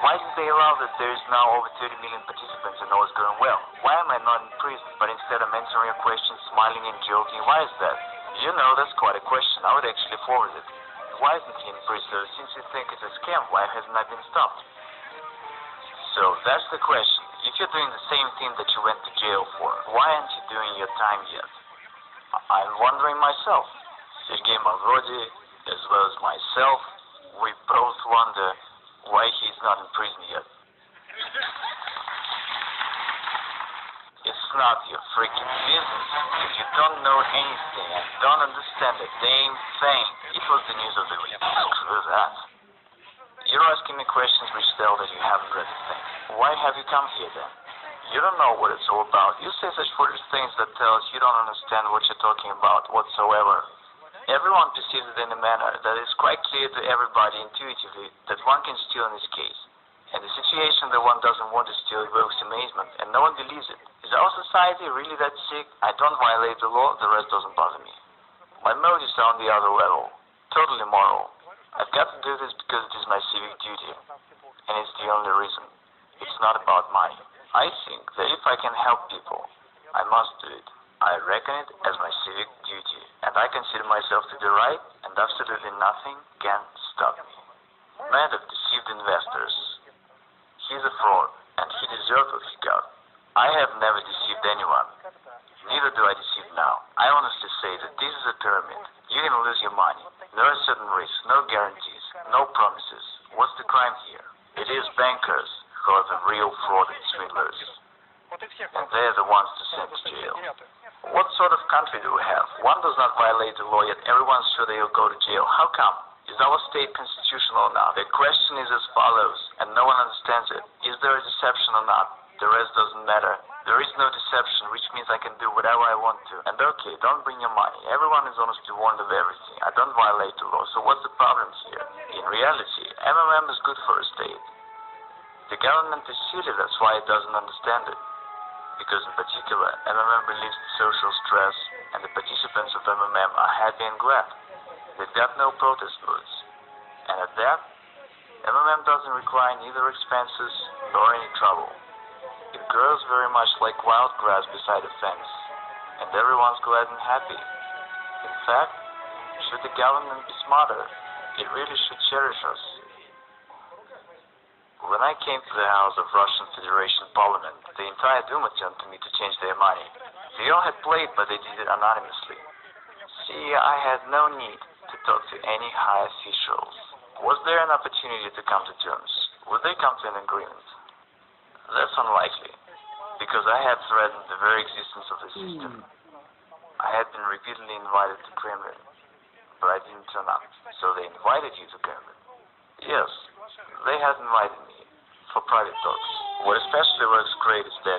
Why did they allow that there is now over 30 million participants and all is going well? Why am I not in prison, but instead I'm answering your questions, smiling and joking? Why is that? You know, that's quite a question. I would actually forward it. Why isn't he in prison? Since you think it's a scam, why hasn't I been stopped? So that's the question. If you're doing the same thing that you went to jail for, why aren't you doing your time yet? I'm wondering myself. SERGEY MAVRODI, as well as myself, we both wonder why he's not in prison yet. It's not your freaking business. If you don't know anything and don't understand a damn thing, it was the news of the week. Screw that. You're asking me questions which tell that you haven't read the thing. Why have you come here then? You don't know what it's all about. You say such foolish things that tell us you don't understand what you're talking about whatsoever. Everyone perceives it in a manner that is quite clear to everybody intuitively that one can steal in this case. And the situation that one doesn't want to steal evokes amazement, and no one believes it. Is our society really that sick? I don't violate the law, the rest doesn't bother me. My motives are on the other level, totally moral. I've got to do this because it is my civic duty, and it's the only reason. It's not about money. I think that if I can help people, I must do it. I reckon it as my civic duty, and I consider myself to be right, and absolutely nothing can stop me. Man of deceived investors. He's a fraud, and he deserved what he got. I have never deceived anyone. Neither do I deceive now. I honestly say that this is a pyramid. You're gonna lose your money. There are certain risks, no guarantees, no promises. What's the crime here? It is bankers who are the real fraud and swindlers. And they're the ones to send to jail. What sort of country do we have? One does not violate the law, yet everyone's sure they'll go to jail. How come? Is our state constitutional or not? The question is as follows, and no one understands it. Is there a deception or not? The rest doesn't matter. There is no deception, which means I can do whatever I want to. And okay, don't bring your money. Everyone is honestly warned of everything. I don't violate the law, so what's the problem here? In reality, MMM is good for a state. The government is silly, that's why it doesn't understand it. Because in particular, MMM relieves the social stress, and the participants of MMM are happy and glad. They've got no protest moods. And at that, MMM doesn't require neither expenses nor any trouble. It grows very much like wild grass beside a fence, and everyone's glad and happy. In fact, should the government be smarter, it really should cherish us. When I came to the house of Russian Federation Parliament, the entire Duma turned to me to change their money. They all had played, but they did it anonymously. See, I had no need to talk to any high officials. Was there an opportunity to come to terms? Would they come to an agreement? That's unlikely, because I had threatened the very existence of the system. I had been repeatedly invited to Kremlin, but I didn't turn up. So they invited you to Kremlin? Yes, they had invited me for private talks. What especially was great is that